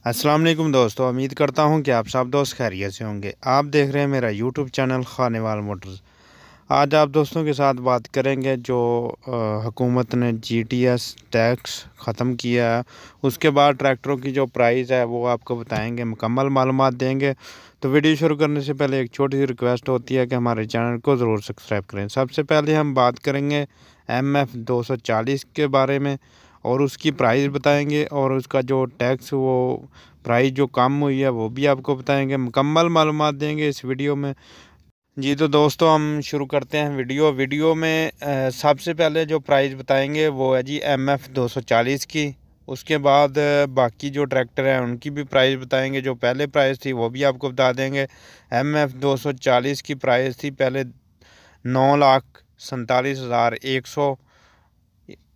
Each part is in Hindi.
अस्सलाम वालेकुम दोस्तों, उम्मीद करता हूं कि आप सब दोस्त खैरियत से होंगे। आप देख रहे हैं मेरा यूट्यूब चैनल खानेवाल मोटर्स। आज आप दोस्तों के साथ बात करेंगे जो हुकूमत ने जीटीएस टैक्स ख़त्म किया है, उसके बाद ट्रैक्टरों की जो प्राइस है वो आपको बताएंगे, मुकम्मल मालूमात देंगे। तो वीडियो शुरू करने से पहले एक छोटी सी रिक्वेस्ट होती है कि हमारे चैनल को ज़रूर सब्सक्राइब करें। सबसे पहले हम बात करेंगे MF 240 के बारे में और उसकी प्राइस बताएंगे, और उसका जो टैक्स वो प्राइस जो कम हुई है वो भी आपको बताएंगे, मुकम्मल मालूमात देंगे इस वीडियो में। जी तो दोस्तों, हम शुरू करते हैं वीडियो में सबसे पहले जो प्राइस बताएंगे वो है जी MF 240 की। उसके बाद बाकी जो ट्रैक्टर हैं उनकी भी प्राइस बताएंगे। जो पहले प्राइस थी वो भी आपको बता देंगे। MF 240 की प्राइस थी पहले 9,47,100,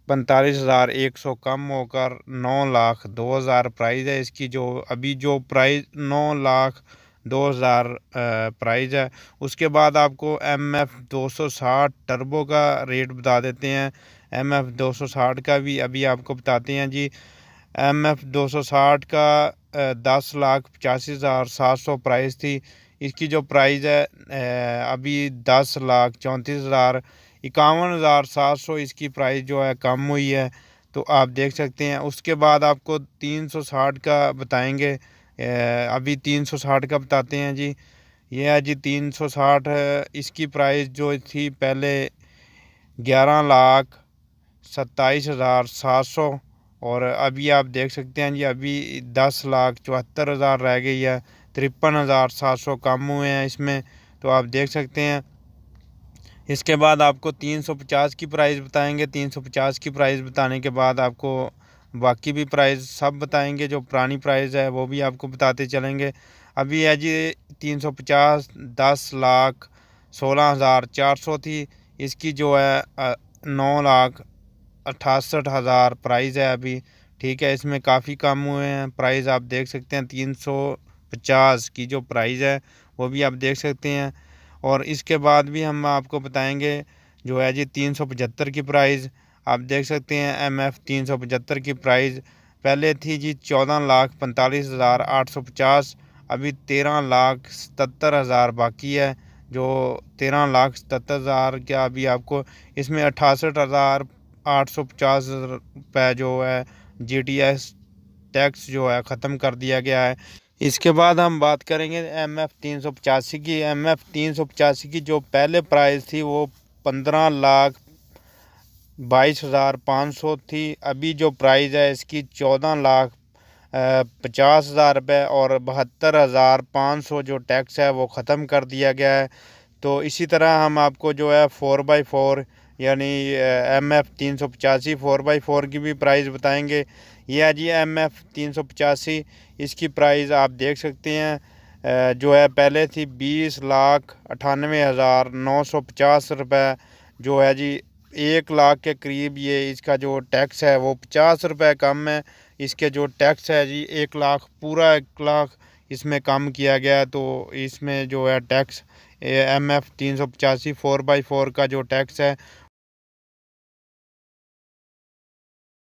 45,100 कम होकर 9,02,000 प्राइस है इसकी। जो अभी जो प्राइस 9,02,000 प्राइस है। उसके बाद आपको MF 260 टर्बो का रेट बता देते हैं। MF 260 का भी अभी आपको बताते हैं जी। MF 260 का 10,85,700 प्राइस थी। इसकी जो प्राइस है अभी 10,34,000, 51,700 इसकी प्राइस जो है कम हुई है, तो आप देख सकते हैं। उसके बाद आपको 360 का बताएंगे। अभी 360 का बताते हैं जी। ये है जी 360। इसकी प्राइस जो थी पहले 11,27,700, और अभी आप देख सकते हैं जी अभी 10,74,000 रह गई है। 53,700 कम हुए हैं इसमें, तो आप देख सकते हैं। इसके बाद आपको 350 की प्राइस बताएंगे। 350 की प्राइस बताने के बाद आपको बाकी भी प्राइस सब बताएंगे। जो पुरानी प्राइस है वो भी आपको बताते चलेंगे। अभी है जी 350 10,16,400 थी। इसकी जो है 9,68,000 प्राइस है अभी। ठीक है, इसमें काफ़ी कम हुए हैं प्राइस, आप देख सकते हैं। 350 की जो प्राइस है वो भी आप देख सकते हैं। और इसके बाद भी हम आपको बताएंगे जो है जी 375 की प्राइस। आप देख सकते हैं MF 375 की प्राइस पहले थी जी 14,45,850, अभी 13,77,000 बाकी है। जो 13,77,000 का अभी आपको इसमें 68,850 रुपये जो है GTS टैक्स जो है ख़त्म कर दिया गया है। इसके बाद हम बात करेंगे MF 385 की। MF 385 की जो पहले प्राइस थी वो 15,22,500 थी। अभी जो प्राइस है इसकी 14,50,000 रुपये और 72,500 जो टैक्स है वो ख़त्म कर दिया गया है। तो इसी तरह हम आपको जो है 4x4 यानी MF 385 4x4 की भी प्राइस बताएंगे। ये है जी MF 385। इसकी प्राइस आप देख सकते हैं जो है पहले थी 20,98,950 रुपये, जो है जी 1 लाख के करीब। ये इसका जो टैक्स है वो 50 रुपये कम है। इसके जो टैक्स है जी 1 लाख, पूरा 1 लाख इसमें कम किया गया है। तो इसमें जो है टैक्स MF 385 4x4 का जो टैक्स है